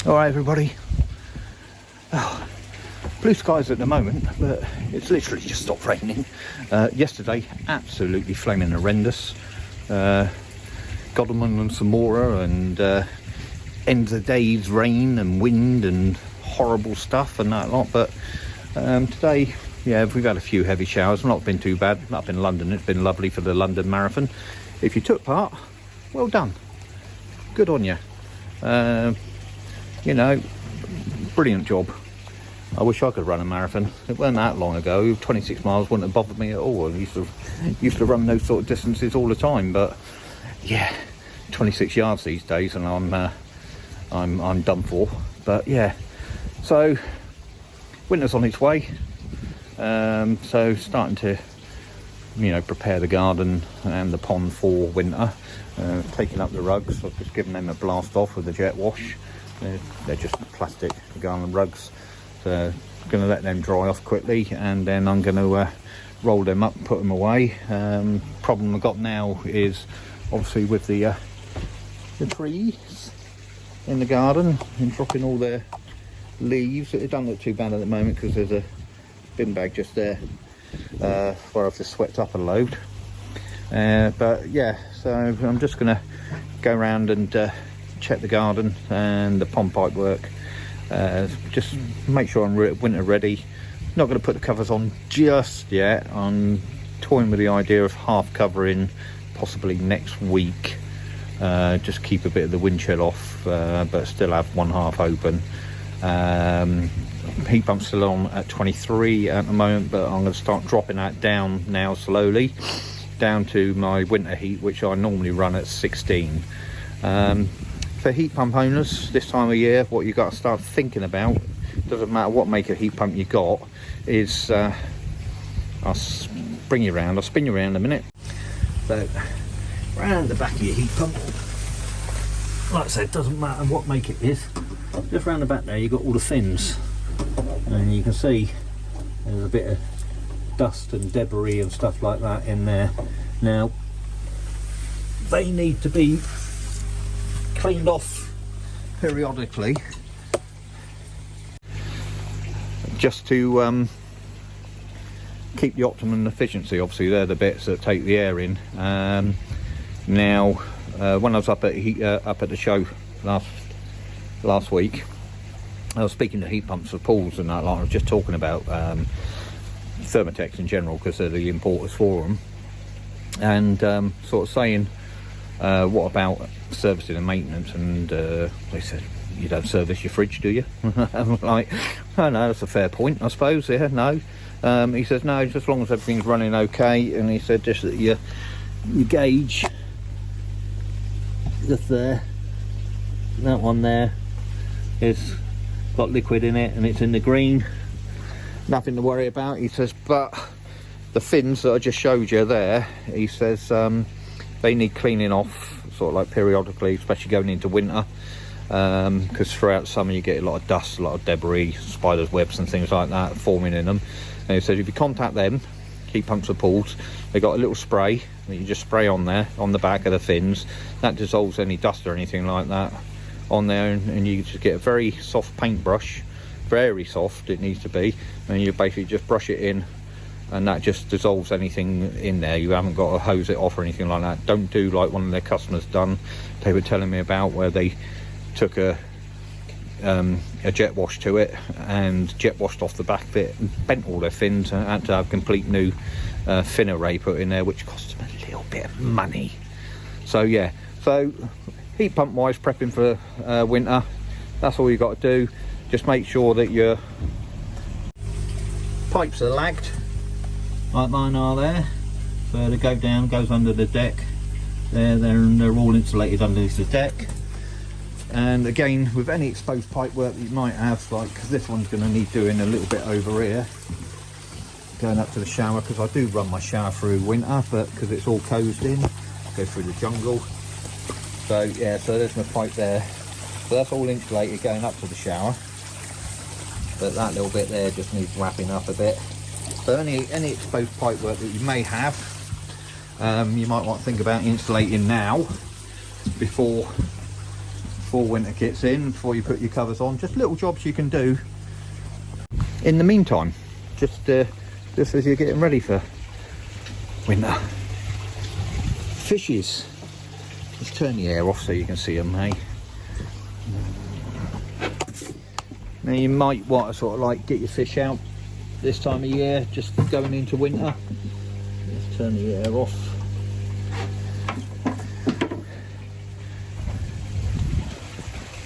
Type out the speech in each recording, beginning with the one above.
Alright everybody, oh, blue skies at the moment, but it's literally just stopped raining. Yesterday, absolutely flaming horrendous. Godalming and Samora and ends of days rain and wind and horrible stuff and that lot, but today, yeah, we've had a few heavy showers. Not been too bad up in London. It's been lovely for the London Marathon. If you took part, well done, good on you. You know, brilliant job. I wish I could run a marathon. It wasn't that long ago. 26 miles wouldn't have bothered me at all. I used to run those sort of distances all the time, but yeah, 26 yards these days, and I'm done for. But yeah, so winter's on its way. So starting to, you know, prepare the garden and the pond for winter. Taking up the rugs. I've just given them a blast off with the jet wash. They're just plastic garden rugs, so I'm going to let them dry off quickly, and then I'm going to roll them up and put them away. Problem I've got now is obviously with the trees in the garden and dropping all their leaves. It don't look too bad at the moment because there's a bin bag just there where I've just swept up a load. But yeah, so I'm just going to go around and check the garden and the pond pipe work, just make sure I'm winter ready. Not going to put the covers on just yet. I'm toying with the idea of half covering possibly next week, just keep a bit of the wind chill off, but still have one half open. Heat pump's still on at 23 at the moment, but I'm going to start dropping that down now slowly down to my winter heat, which I normally run at 16. For heat pump owners this time of year, what you got to start thinking about, doesn't matter what make of heat pump you got, is I'll spin you around a minute. So round the back of your heat pump, like I said, doesn't matter what make it is, just round the back there you've got all the fins, and you can see there's a bit of dust and debris and stuff like that in there. Now they need to be cleaned off periodically, just to keep the optimum efficiency. Obviously they're the bits that take the air in. Now when I was up at the show last week, I was speaking to heat pumps for pools and that, like I was just talking about Thermotex in general because they're the importers for them, and sort of saying what about servicing and maintenance, and they said, you don't service your fridge, do you? I'm like, oh no, that's a fair point, I suppose. Yeah, no. He says no, just as long as everything's running okay, and he said just that your gauge just there, that one there is got liquid in it and it's in the green, nothing to worry about. He says, but the fins that I just showed you there, he says they need cleaning off sort of like periodically, especially going into winter, because throughout summer you get a lot of dust, a lot of debris, spiders webs and things like that forming in them. And he says if you contact them, heat pumps or pools, they got a little spray that you just spray on there on the back of the fins, that dissolves any dust or anything like that on there, and you just get a very soft paintbrush, very soft it needs to be, and you basically just brush it in, and that just dissolves anything in there. You haven't got to hose it off or anything like that. Don't do like one of their customers done, they were telling me about, where they took a jet wash to it and jet washed off the back of it and bent all their fins, and had to have complete new fin array put in there, which cost them a little bit of money. So yeah, so heat pump wise, prepping for winter, that's all you got to do. Just make sure that your pipes are lagged like mine are there, so they go down, goes under the deck there, they're all insulated underneath the deck. And again, with any exposed pipe work that you might have, like this one's going to need doing a little bit over here, going up to the shower, because I do run my shower through winter, but because it's all closed in, go through the jungle. So yeah, so there's my pipe there, so that's all insulated going up to the shower, but that little bit there just needs wrapping up a bit. So any exposed pipe work that you may have, you might want to think about insulating now before before winter kicks in, before you put your covers on. Just little jobs you can do in the meantime, just as you're getting ready for winter. Fishes. Let's turn the air off so you can see them, hey? Now you might want to sort of like get your fish out this time of year, just going into winter. Let's turn the air off.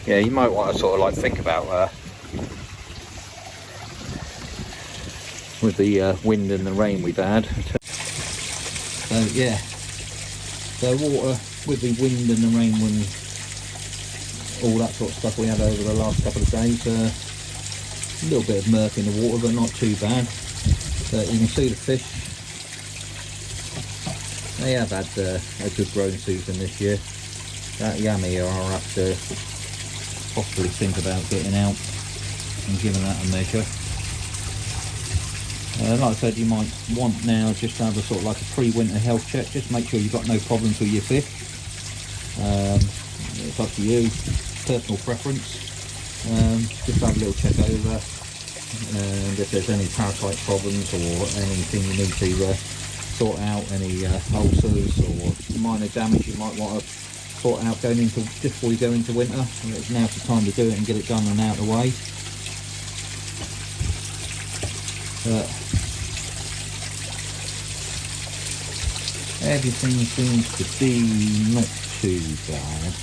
Yeah, you might want to sort of like think about with the wind and the rain we've had. So yeah, so water with the wind and the rain and all that sort of stuff we had over the last couple of days, a little bit of murk in the water, but not too bad. But you can see the fish, they have had a good growing season this year. That yummy are up to possibly think about getting out and giving that a measure. Like I said, you might want now just to have a sort of like a pre-winter health check. Just make sure you've got no problems with your fish. It's up to you, personal preference. Just have a little check over, and if there's any parasite problems or anything you need to sort out, any ulcers or minor damage you might want to sort out going into, just before you go into winter. And it's now's the time to do it and get it done and out of the way. Everything seems to be not too bad.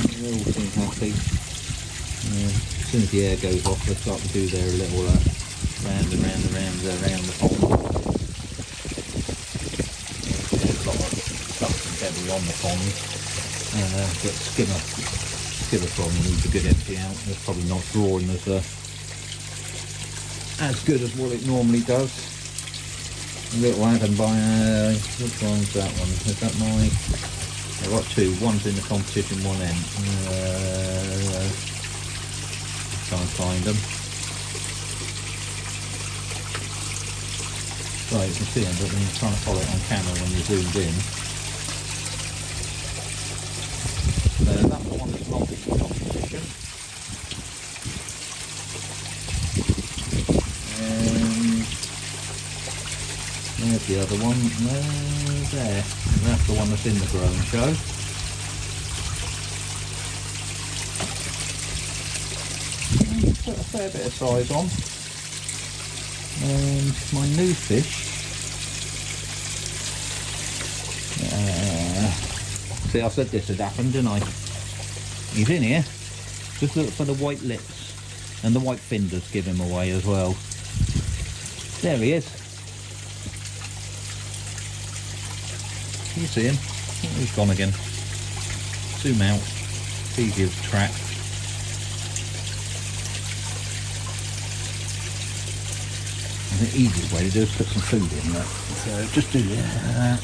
They all seem happy. As soon as the air goes off, they start to do their little round and round and round around the pond. There's a lot of stuff and debris on the pond, but skimmer probably needs a good empty out. It's probably not drawing as good as what it normally does. A little Adam by which one's that one? Is that my? I've got two. One's in the competition, one in. Try and find them. Right, you can see them, but when you're trying to follow it on camera when you're zoomed in. That one is not in the competition. There's the other one. There. That's the one that's in the growing show. Put a fair bit of size on. And my new fish. See, I said this had happened, didn't I? He's in here. Just look for the white lips. And the white fin does give him away as well. There he is. Can you see him? Oh, he's gone again. Zoom out. It's easier to track. And the easiest way to do is put some food in there. So just do that.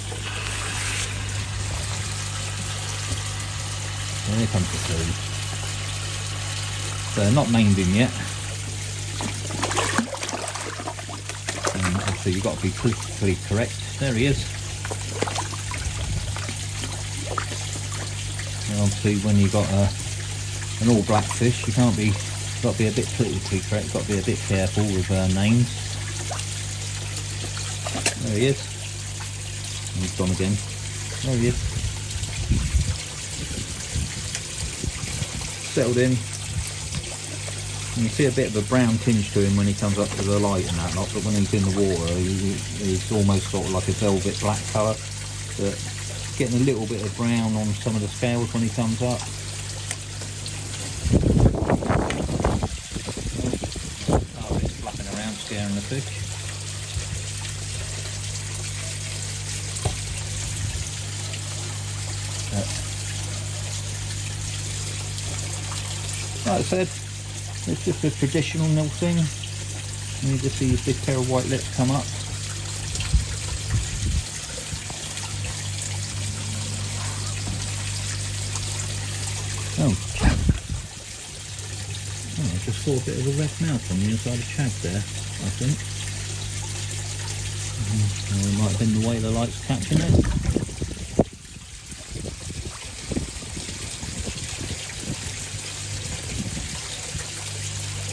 Here comes the food. So not named him yet. And obviously you've got to be politically correct. There he is. And obviously when you've got an all black fish, you can't be, got to be a bit politically correct, got to be a bit careful with names. There he is. And he's gone again. There he is. Settled in. And you see a bit of a brown tinge to him when he comes up to the light and that lot, but when he's in the water he's almost sort of like a velvet black colour, but getting a little bit of brown on some of the scales when he comes up. Oh, it's flapping around scaring the fish. Like I said, it's just a traditional nil thing. You just see his big pair of white lips come up. Oh, I just saw a bit of a red mouth on the inside of Chad there, I think. Or it might have been the way the light's catching it.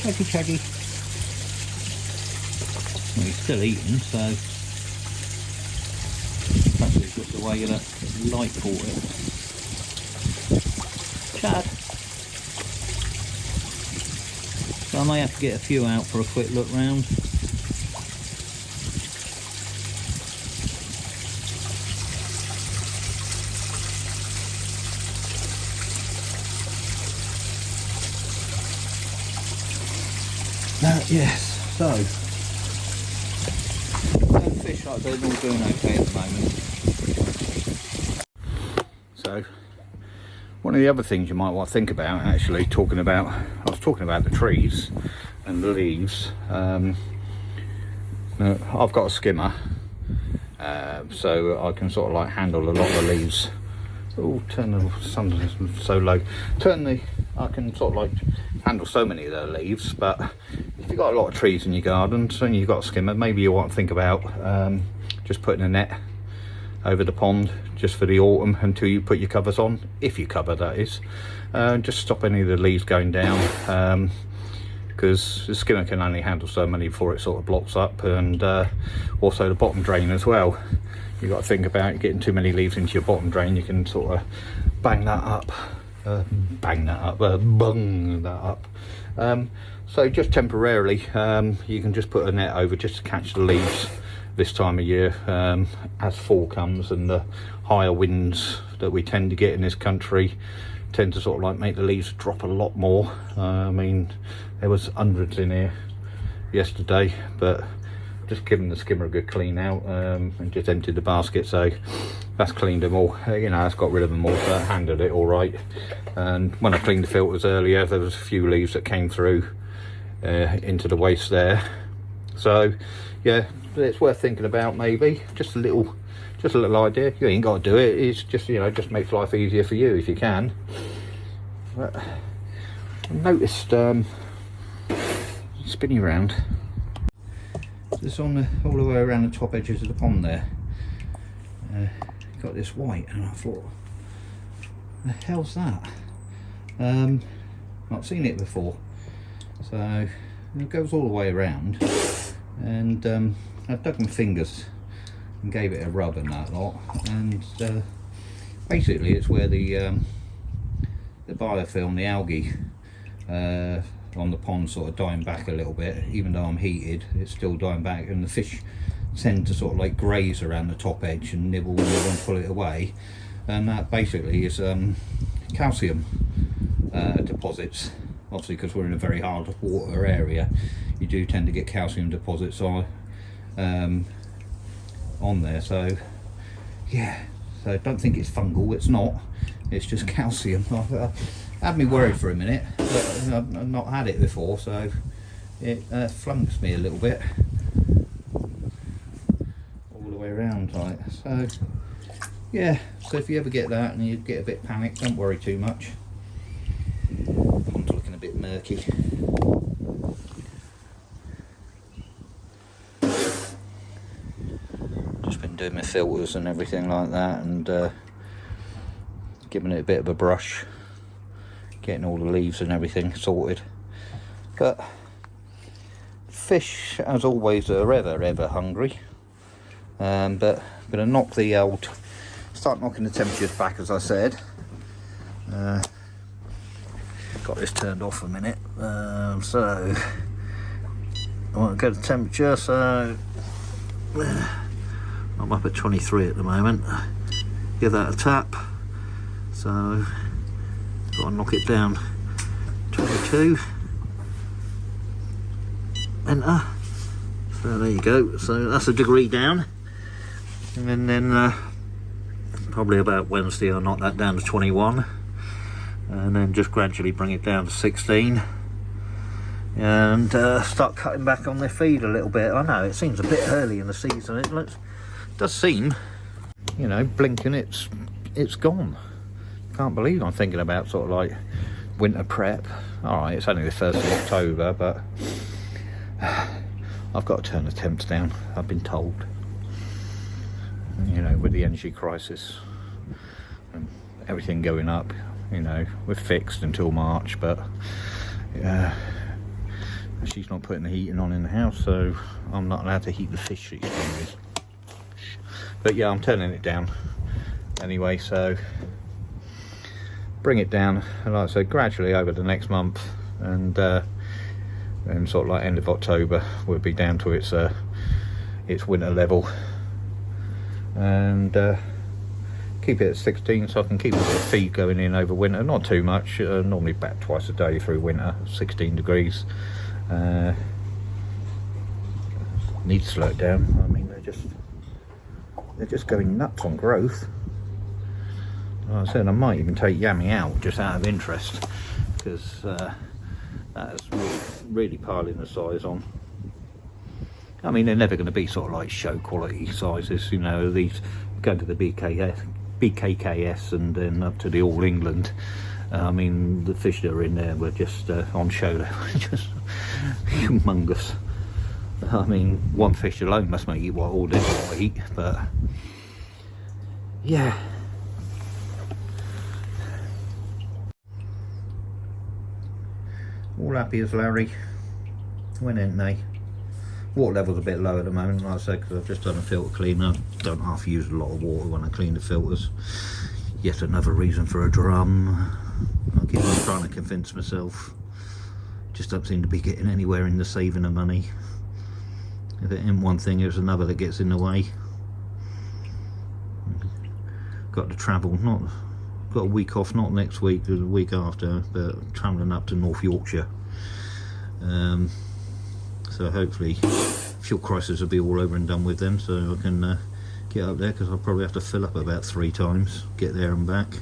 Chuggy chuggy. Well, he's still eating, so perhaps it's just the way the light caught it. Chad. So I may have to get a few out for a quick look round. Yes, so fish like they're all doing okay at the moment. So one of the other things you might want to think about, actually, I was talking about the trees and the leaves. I've got a skimmer, so I can sort of like handle a lot of the leaves. Oh, turn the sun so low. I can sort of like handle so many of the leaves, but if you've got a lot of trees in your garden and you've got a skimmer, maybe you want to think about just putting a net over the pond just for the autumn until you put your covers on, if you cover, that is. Just stop any of the leaves going down, because the skimmer can only handle so many before it sort of blocks up, and also the bottom drain as well. You've got to think about getting too many leaves into your bottom drain. You can sort of bung that up. So just temporarily, you can just put a net over just to catch the leaves this time of year, as fall comes and the higher winds that we tend to get in this country tend to sort of like make the leaves drop a lot more. I mean, there was hundreds in here yesterday, but just giving the skimmer a good clean out, and just emptied the basket, so that's cleaned them all. That's got rid of them all, so that handled it all right. And when I cleaned the filters earlier, there was a few leaves that came through into the waste there. So yeah, it's worth thinking about, maybe just a little idea. You ain't got to do it. It's just, just makes life easier for you if you can. But I noticed spinning around. It's on all the way around the top edges of the pond there. Got this white, and I thought, the hell's that? Not seen it before. So it goes all the way around, and I dug my fingers and gave it a rub and that lot, and basically it's where the biofilm, the algae on the pond, sort of dying back a little bit. Even though I'm heated, it's still dying back, and the fish tend to sort of like graze around the top edge and nibble and pull it away, and that basically is calcium deposits. Obviously, because we're in a very hard water area, you do tend to get calcium deposits on there. So yeah, so I don't think it's fungal. It's not. It's just calcium. Had me worried for a minute, but I've not had it before, so it flummoxed me a little bit all the way around, like. So yeah, so if you ever get that and you get a bit panicked, don't worry too much. Pond's looking a bit murky. Just been doing my filters and everything like that, and giving it a bit of a brush, getting all the leaves and everything sorted. But fish, as always, are ever hungry. But I'm going to knock start knocking the temperatures back, as I said. Got this turned off a minute, so I want to go to temperature. So I'm up at 23 at the moment. Give that a tap. So got to knock it down. 22. Enter. So there you go. So that's a degree down, and then probably about Wednesday I'll knock that down to 21, and then just gradually bring it down to 16, and start cutting back on their feed a little bit. I know it seems a bit early in the season. It does seem, blinking, it's gone. Can't believe I'm thinking about sort of like winter prep. All right, it's only the 1st of October, but I've got to turn the temps down, I've been told. you know, with the energy crisis and everything going up, you know, we're fixed until March, but she's not putting the heating on in the house, so I'm not allowed to heat the fish these days. But yeah, I'm turning it down anyway, so bring it down, and like I said, gradually over the next month, and sort of like end of October we'll be down to its winter level, and keep it at 16 so I can keep a bit of feed going in over winter. Not too much, normally back twice a day through winter, 16 degrees. Need to slow it down. I mean, they're just going nuts on growth. Like I said, I might even take Yummy out just out of interest, because that's really piling the size on. I mean, they're never going to be sort of like show quality sizes, you know. These go to the BKKS and then up to the All England. I mean, the fish that are in there were just on show. They were just humongous. I mean, one fish alone must make you what all this will eat, but yeah. All happy as Larry. When ain't they? Water level's a bit low at the moment, like I said, because I've just done a filter cleaner. Don't half use a lot of water when I clean the filters. Yet another reason for a drum. I keep on trying to convince myself. Just don't seem to be getting anywhere in the saving of money. If it ain't one thing, there's another that gets in the way. Got to travel, got a week off, not next week, the week after, but travelling up to North Yorkshire. So hopefully fuel crisis will be all over and done with then, so I can get up there, because I'll probably have to fill up about 3 times, get there and back.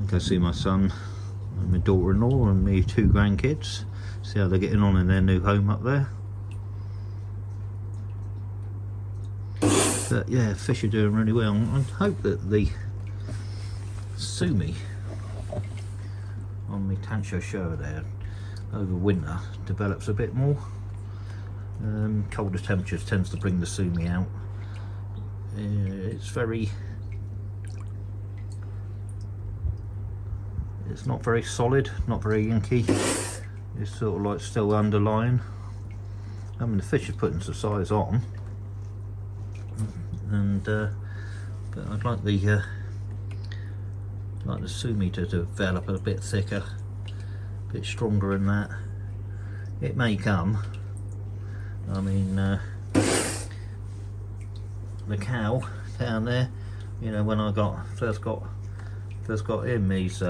Go see my son and my daughter-in-law and my 2 grandkids, see how they're getting on in their new home up there. But yeah, fish are doing really well. I hope that the sumi on my Tancho show there over winter develops a bit more. Colder temperatures tends to bring the sumi out. It's not very solid, not very inky. It's sort of like still underlying. I mean, the fish is putting some size on, and but I'd like the sumi to develop a bit thicker, a bit stronger than that. It may come. I mean, the cow down there, you know, when I first got him, he's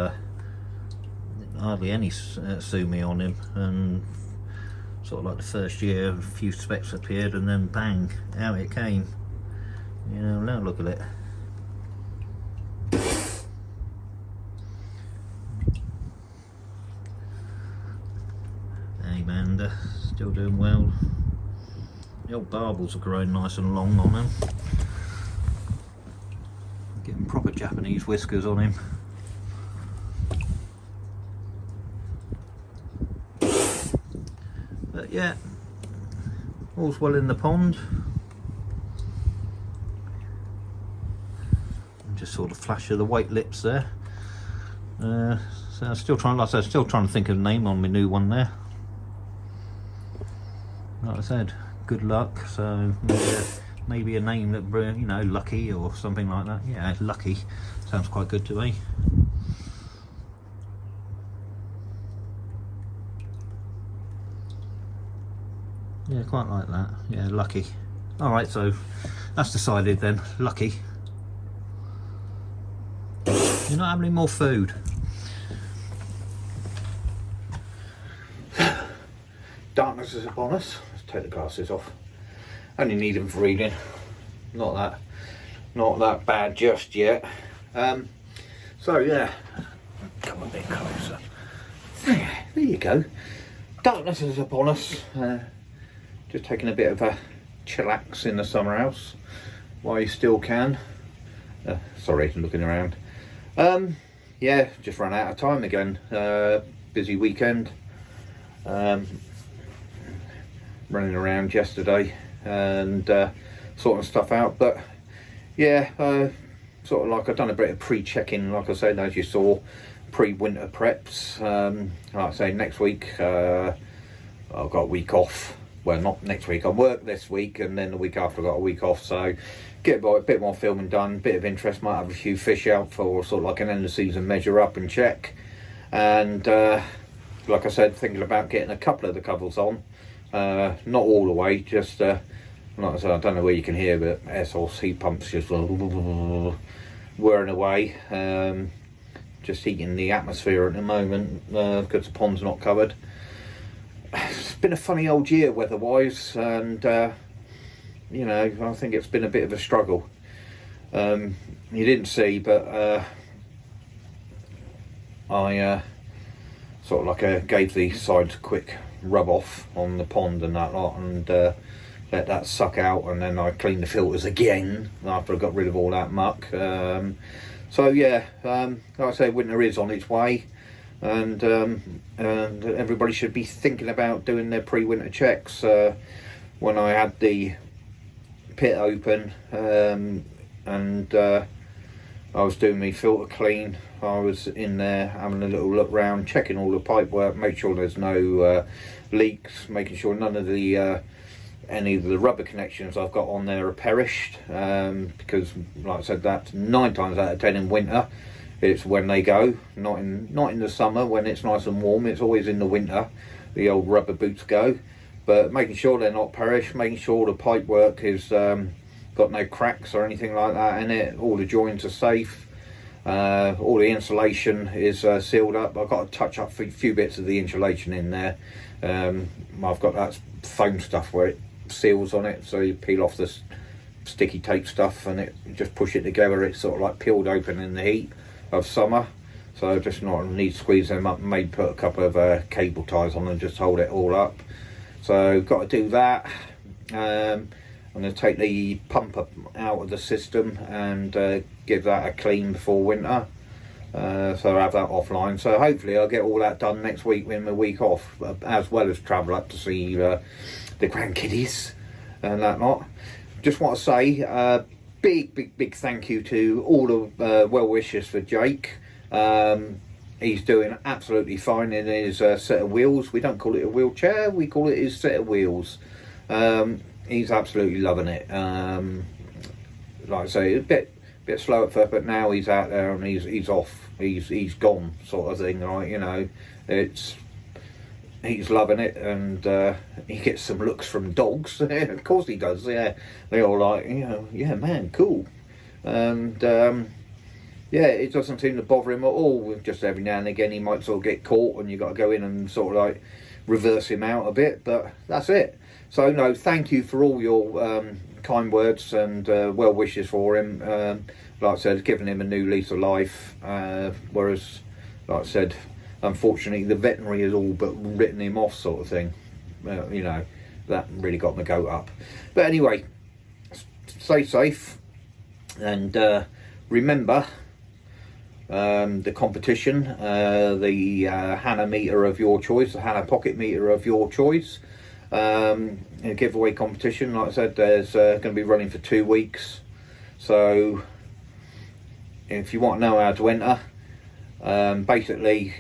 hardly any sumi on him, and sort of like the first year a few specks appeared, and then bang, out it came. You know, now look at it. Amanda, still doing well. The old barbels are growing nice and long on him. Getting proper Japanese whiskers on him. But yeah, all's well in the pond. Just sort of flash of the white lips there. So I'm still trying, like I said, still trying to think of a name on my new one there. Like I said, good luck. So maybe a name that, you know, Lucky or something like that. Yeah, Lucky sounds quite good to me. Yeah, quite like that. Yeah, Lucky. All right, so that's decided then. Lucky. You're not having any more food. Darkness is upon us. Let's take the glasses off. Only need them for reading. Not that bad just yet. So yeah, come a bit closer. There you go. Darkness is upon us. Just taking a bit of a chillax in the summer house while you still can. Sorry, looking around. Yeah, just ran out of time again. Busy weekend. Running around yesterday, and sorting stuff out. But yeah, sort of like I've done a bit of pre-checking, like I said, as you saw, pre-winter preps. Like I say, next week I've got a week off. Well, not next week, I work this week, and then the week after I've got a week off, so get a bit more filming done, bit of interest, might have a few fish out for sort of like an end of season measure up and check. And like I said, thinking about getting a couple of the covers on, not all the way, just like I said, I don't know where you can hear, but air source heat pumps just whirring away, just heating the atmosphere at the moment, because the pond's not covered. It's been a funny old year weather-wise, and you know, I think it's been a bit of a struggle. You didn't see, but I sort of like gave the sides a quick rub off on the pond and that lot, and let that suck out, and then I cleaned the filters again after I got rid of all that muck. So yeah, like I say, winter is on its way, and everybody should be thinking about doing their pre-winter checks. When I had the pit open, and I was doing my filter clean, I was in there having a little look round, checking all the pipe work, make sure there's no leaks, making sure none of the any of the rubber connections I've got on there are perished, because like I said, that's 9 times out of 10 in winter it's when they go, not in the summer when it's nice and warm. It's always in the winter the old rubber boots go. But making sure they're not perished, making sure the pipe work is got no cracks or anything like that in it, all the joints are safe, all the insulation is sealed up. I've got to touch up a few bits of the insulation in there. I've got that foam stuff where it seals on it, so you peel off this sticky tape stuff and it just push it together. It's sort of like peeled open in the heat of summer, so just not need to squeeze them up, and maybe put a couple of cable ties on and just hold it all up. So got to do that. I'm going to take the pump up out of the system and give that a clean before winter, so I have that offline. So hopefully I'll get all that done next week with my week off, as well as travel up to see the grandkiddies and that lot. Just want to say big thank you to all the well wishes for Jake. He's doing absolutely fine in his set of wheels. We don't call it a wheelchair, we call it his set of wheels. He's absolutely loving it. Like I say, a bit slow at first, but now he's out there and he's off. He's gone, sort of thing, right? You know, he's loving it, and he gets some looks from dogs. Of course he does. Yeah, they're all like, you know, yeah, man, cool. And yeah, it doesn't seem to bother him at all. Just every now and again he might sort of get caught and you got to go in and sort of like reverse him out a bit, but that's it. So no, thank you for all your kind words and well wishes for him. Like I said, giving him a new lease of life, whereas like I said, unfortunately the veterinary has all but written him off, sort of thing. You know, that really got my goat up. But anyway, stay safe, and remember the competition, the Hannah meter of your choice, the Hannah pocket meter of your choice, a giveaway competition. Like I said, there's going to be running for 2 weeks, so if you want to know how to enter, basically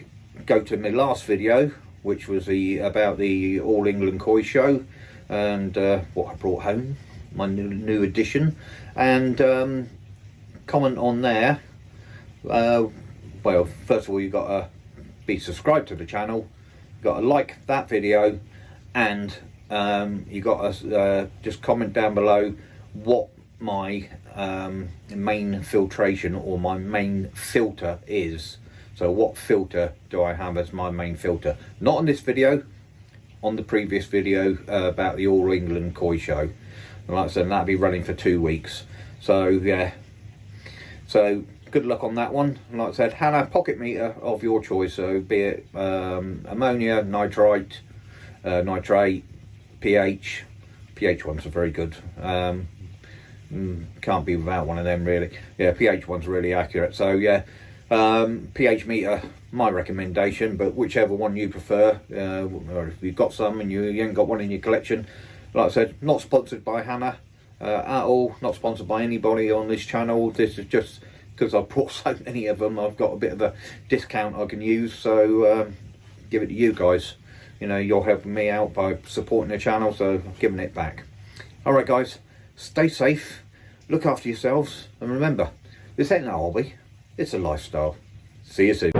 go to my last video, which was about the All England Koi Show and what I brought home, my new edition, and comment on there. Well, first of all, you've got to be subscribed to the channel, you've got to like that video, and you've got to just comment down below what my main filtration or my main filter is. So what filter do I have as my main filter? Not on this video, on the previous video about the All England Koi Show. And like I said, that'll be running for 2 weeks. So yeah, so good luck on that one. Like I said, Hannah pocket meter of your choice, so be it ammonia, nitrite, nitrate, pH. pH ones are very good. Can't be without one of them, really. Yeah, pH one's really accurate. So yeah, pH meter, my recommendation, but whichever one you prefer, or if you've got some and you ain't got one in your collection, like I said, not sponsored by Hannah at all, not sponsored by anybody on this channel. This is just because I've bought so many of them, I've got a bit of a discount I can use, so give it to you guys. You know, you're helping me out by supporting the channel, so I'm giving it back. Alright guys, stay safe, look after yourselves, and remember, this ain't a hobby, it's a lifestyle. See you soon.